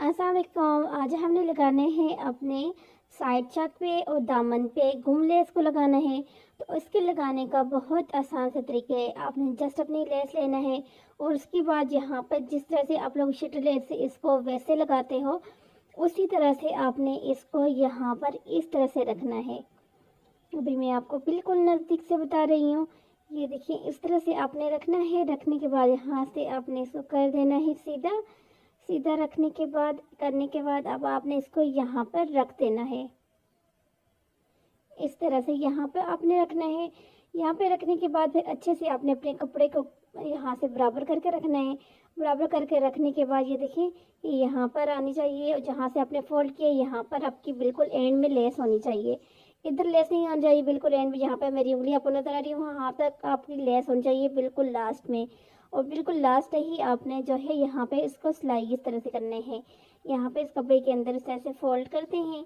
अस्सलाम वालेकुम। आज हमने लगाने हैं अपने साइड चक पे और दामन पे गुम लेस को लगाना है। तो इसके लगाने का बहुत आसान सा तरीका है। आपने जस्ट अपनी लेस लेना है और उसके बाद यहाँ पर जिस तरह से आप लोग शीट लेस से इसको वैसे लगाते हो उसी तरह से आपने इसको यहाँ पर इस तरह से रखना है। अभी मैं आपको बिल्कुल नज़दीक से बता रही हूँ। ये देखिए इस तरह से आपने रखना है। रखने के बाद यहाँ से आपने इसको कर देना है सीधा। सीधा रखने के बाद अब आपने इसको यहाँ पर रख देना है। इस तरह से यहाँ पर आपने रखना है। यहाँ पे रखने के बाद फिर अच्छे से आपने अपने कपड़े को यहाँ से बराबर करके रखना है। बराबर करके रखने के बाद ये देखिए यहाँ पर आनी चाहिए और जहाँ से आपने फोल्ड किया यहाँ पर आपकी बिल्कुल एंड में लेस होनी चाहिए। इधर लेस नहीं आनी चाहिए, बिल्कुल एंड में जहाँ पर मेरी उंगली आपको नजर आ रही है वहाँ तक आपकी लेस होनी चाहिए बिल्कुल लास्ट में। और बिल्कुल लास्ट ही आपने जो है यहाँ पे इसको सिलाई इस तरह से करने हैं। यहाँ पे इस कपड़े के अंदर इस तरह से फोल्ड करते हैं।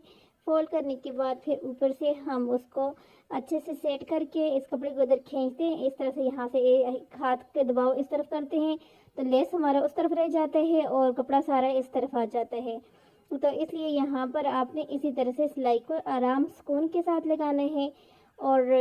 फोल्ड करने के बाद फिर ऊपर से हम उसको अच्छे से सेट करके इस कपड़े को इधर खींचते हैं। इस तरह से यहाँ से हाथ के दबाव इस तरफ करते हैं तो लेस हमारा उस तरफ रह जाता है और कपड़ा सारा इस तरफ आ जाता है। तो इसलिए यहाँ पर आपने इसी तरह से सिलाई को आराम सुकून के साथ लगाना है और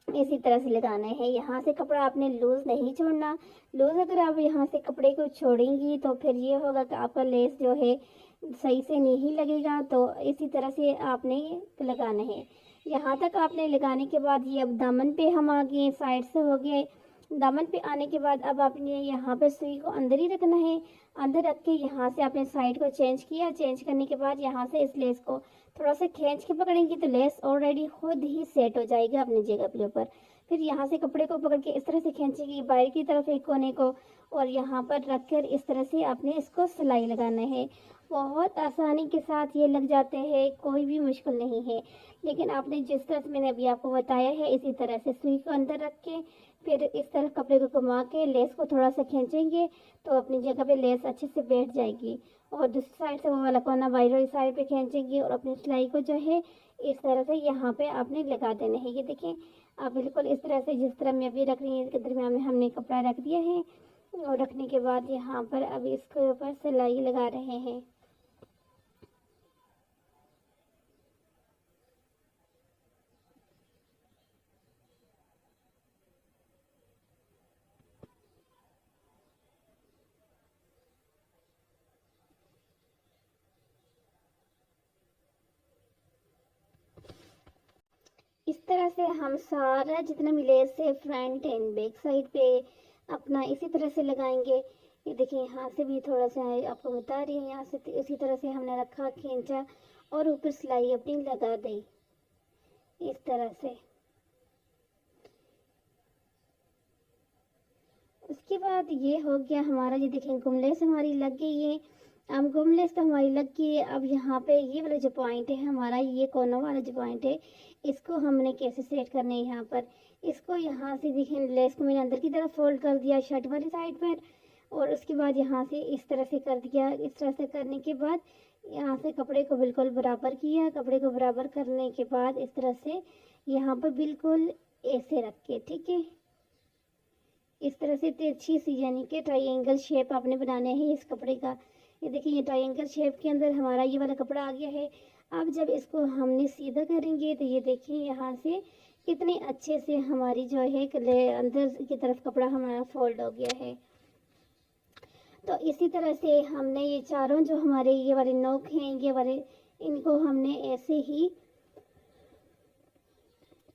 इसी तरह से लगाना है। यहाँ से कपड़ा आपने लूज नहीं छोड़ना। लूज अगर आप यहाँ से कपड़े को छोड़ेंगी तो फिर ये होगा कि आपका लेस जो है सही से नहीं लगेगा। तो इसी तरह से आपने लगाना है। यहाँ तक आपने लगाने के बाद ये अब दामन पे हम आ गए, साइड से हो गए। दामन पे आने के बाद अब आपने यहाँ पे सुई को अंदर ही रखना है। अंदर रख के यहाँ से आपने साइड को चेंज किया। चेंज करने के बाद यहाँ से इस लेस को थोड़ा सा खींच के पकड़ेंगे तो लेस ऑलरेडी खुद ही सेट हो जाएगा अपनी जगह के ऊपर। फिर यहाँ से कपड़े को पकड़ के इस तरह से खींचेंगे बाहर की तरफ एक कोने को और यहाँ पर रख कर इस तरह से आपने इसको सिलाई लगाना है। बहुत आसानी के साथ ये लग जाते हैं, कोई भी मुश्किल नहीं है। लेकिन आपने जिस तरह से मैंने अभी आपको बताया है इसी तरह से सुई को अंदर रख के फिर इस तरह कपड़े को घुमा के लेस को थोड़ा सा खींचेंगे तो अपनी जगह पे लेस अच्छे से बैठ जाएगी। और दूसरी साइड से वो वाला कोना बाहर वाली साइड पे खींचेंगे और अपनी सिलाई को जो है इस तरह से यहाँ पे आपने लगा देना है। ये देखें आप बिल्कुल इस तरह से जिस तरह मैं अभी रख रही हूँ इसके दरमियान में हमने कपड़ा रख दिया है और रखने के बाद यहाँ पर अब इसके ऊपर सिलाई लगा रहे हैं। इस तरह से हम सारा जितना भी लेस है फ्रंट एंड बैक साइड पे अपना इसी तरह से लगाएंगे। ये देखिए यहाँ से भी थोड़ा सा है आपको बता रही हूँ। यहाँ से इसी तरह से हमने रखा, खींचा और ऊपर सिलाई अपनी लगा दी इस तरह से। उसके बाद ये हो गया हमारा। ये देखें गुम लेस हमारी लग गई है। अब गुम लेस तो हमारी लग गई है। अब यहाँ पे ये वाला जो पॉइंट है हमारा, ये कोना वाला जो पॉइंट है इसको हमने कैसे सेट करना है। यहाँ पर इसको यहाँ से देखें लेस को मैंने अंदर की तरफ फोल्ड कर दिया शर्ट वाली साइड पर और उसके बाद यहाँ से इस तरह से कर दिया। इस तरह से करने के बाद यहाँ से कपड़े को बिल्कुल बराबर किया। कपड़े को बराबर करने के बाद इस तरह से यहाँ पर बिल्कुल ऐसे रख के, ठीक है, इस तरह से तिरछी सी यानी कि ट्रायंगल शेप आपने बनाना है इस कपड़े का। ये देखिए ये ट्रायंगल शेप के अंदर हमारा ये वाला कपड़ा आ गया है। अब जब इसको हमने सीधा करेंगे तो ये देखिए यहाँ से कितने अच्छे से हमारी जो है अंदर की तरफ कपड़ा हमारा फोल्ड हो गया है। तो इसी तरह से हमने ये चारों जो हमारे ये वाले नोक हैं ये वाले, इनको हमने ऐसे ही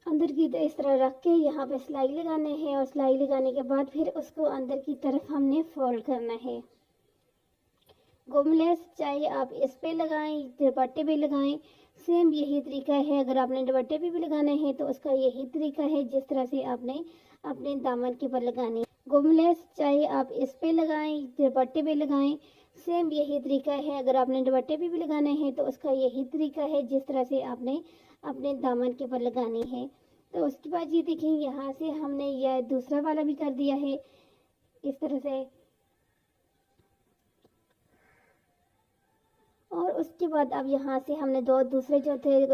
अंदर की इस तरह रख के यहाँ पे सिलाई लगाने हैं और सिलाई लगाने के बाद फिर उसको अंदर की तरफ हमने फोल्ड करना है। गुम लेस चाहे आप इस पे लगाएं, दुपट्टे पे लगाएं, सेम यही तरीका है। अगर आपने दुपट्टे पे भी लगाना है तो उसका यही तरीका है जिस तरह से आपने अपने दामन के ऊपर लगानी। गुम लेस चाहे आप इस पे लगाएं, दुपट्टे पे लगाएं, सेम यही तरीका है। अगर आपने दुपट्टे पे भी लगाना है तो उसका यही तरीका है जिस तरह से आपने अपने दामन के ऊपर लगानी है। तो उसके बाद ये देखें यहाँ से हमने यह दूसरा वाला भी कर दिया है इस तरह से। और उसके बाद अब यहाँ से हमने दो दूसरे जो थे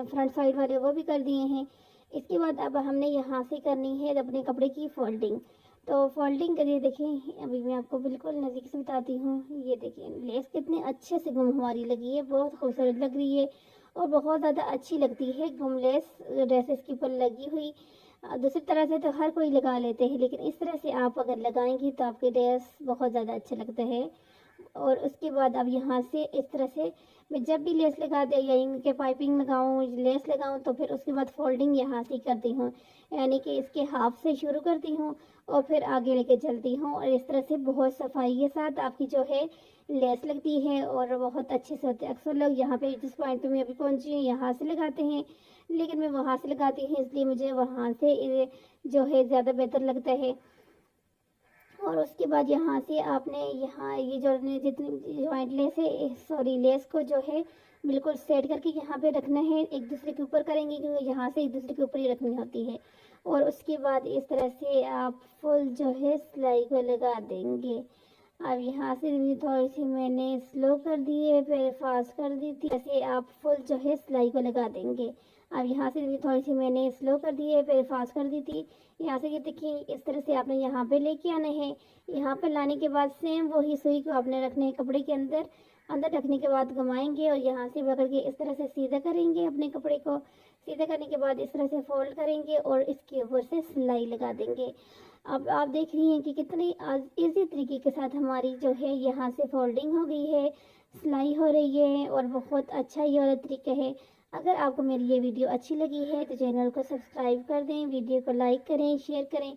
फ्रंट साइड वाले वो भी कर दिए हैं। इसके बाद अब हमने यहाँ से करनी है अपने कपड़े की फोल्डिंग। तो फोल्डिंग करिए। देखिए अभी मैं आपको बिल्कुल नज़दीक से बताती हूँ। ये देखिए लेस कितने अच्छे से गुम हमारी लगी है, बहुत खूबसूरत लग रही है और बहुत ज़्यादा अच्छी लगती है गुम लेस ड्रेसेस के ऊपर लगी हुई। दूसरी तरह से तो हर कोई लगा लेते हैं, लेकिन इस तरह से आप अगर लगाएंगी तो आपके ड्रेस बहुत ज़्यादा अच्छा लगता है। और उसके बाद अब यहाँ से इस तरह से मैं जब भी लेस लगा दे या इनके पाइपिंग लगाऊं लेस लगाऊं तो फिर उसके बाद फोल्डिंग यहाँ से करती हूँ, यानी कि इसके हाफ से शुरू करती हूँ और फिर आगे लेके चलती हूँ। और इस तरह से बहुत सफाई के साथ आपकी जो है लेस लगती है और बहुत अच्छे से होते हैं। अक्सर लोग यहाँ पे जिस पॉइंट पे मैं अभी पहुँची हूँ यहाँ से लगाते हैं, लेकिन मैं वहाँ से लगाती हूँ, इसलिए मुझे वहाँ से जो है ज़्यादा बेहतर लगता है। और उसके बाद यहाँ से आपने यहाँ ये जो जितनी जॉइंट लेस है, सॉरी लेस को जो है बिल्कुल सेट करके यहाँ पे रखना है, एक दूसरे के ऊपर करेंगे क्योंकि यहाँ से एक दूसरे के ऊपर ही रखनी होती है। और उसके बाद इस तरह से आप फुल जो है सिलाई को लगा देंगे। अब यहाँ से भी थोड़ी सी मैंने स्लो कर दी है, फिर फास्ट कर दी थी, ऐसे आप फुल जो है सिलाई को लगा देंगे। अब यहाँ से भी थोड़ी सी मैंने स्लो कर दी है, फिर फास्ट कर दी थी। यहाँ से ये देखिए इस तरह से आपने यहाँ पे लेके आना है। यहाँ पर लाने के बाद सेम वही सुई को आपने रखना है कपड़े के अंदर। अंदर रखने के बाद घुमाएंगे और यहाँ से पकड़ के इस तरह से सीधा करेंगे। अपने कपड़े को सीधा करने के बाद इस तरह से फोल्ड करेंगे और इसके ऊपर से सिलाई लगा देंगे। अब आप देख रही हैं कि कितनी इजी तरीके के साथ हमारी जो है यहाँ से फोल्डिंग हो गई है, सिलाई हो रही है और बहुत अच्छा ये वाला तरीका है। अगर आपको मेरी ये वीडियो अच्छी लगी है तो चैनल को सब्सक्राइब कर दें, वीडियो को लाइक करें, शेयर करें।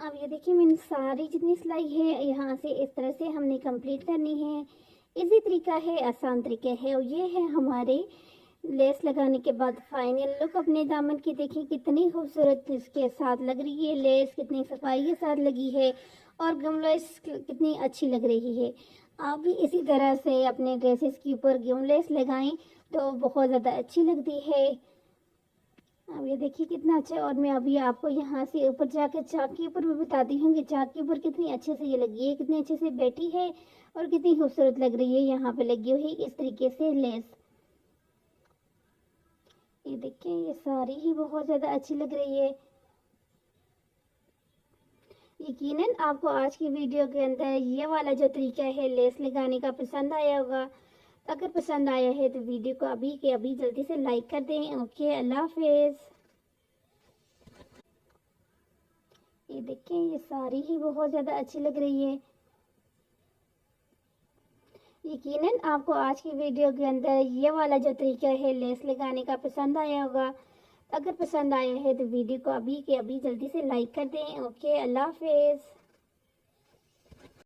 अब ये देखिए मैंने सारी जितनी सिलाई है यहाँ से इस तरह से हमने कंप्लीट करनी है। इजी तरीका है, आसान तरीका है। और ये है हमारे लेस लगाने के बाद फाइनल लुक अपने दामन की। देखिए कितनी खूबसूरत इसके साथ लग रही है लेस, कितनी सफाई के साथ लगी है और गम लेस कितनी अच्छी लग रही है। आप भी इसी तरह से अपने ड्रेसेस के ऊपर गम लेस लगाएं तो बहुत ज़्यादा अच्छी लगती है। अब ये देखिए कितना अच्छा है। और मैं अभी आपको यहाँ से ऊपर जाकर चाक के ऊपर भी बताती हूँ कि चाक के ऊपर कितनी अच्छे से ये लगी है, कितने अच्छे से बैठी है और कितनी खूबसूरत लग रही है यहाँ पे लगी हुई इस तरीके से लेस। ये देखिए ये सारी ही बहुत ज़्यादा अच्छी लग रही है। यकीनन आपको आज की वीडियो के अंदर ये वाला जो तरीका है लेस लगाने का पसंद आया होगा। अगर पसंद आया है तो वीडियो को अभी के अभी जल्दी से लाइक कर दें। ओके, अल्लाह हाफिज़। ये देखें ये सारी ही बहुत ज़्यादा अच्छी लग रही है। यकीनन आपको आज की वीडियो के अंदर ये वाला जो तरीका है लेस लगाने का पसंद आया होगा। अगर पसंद आया है तो वीडियो को अभी के अभी जल्दी से लाइक कर दें। ओके, अल्लाह हाफिज़।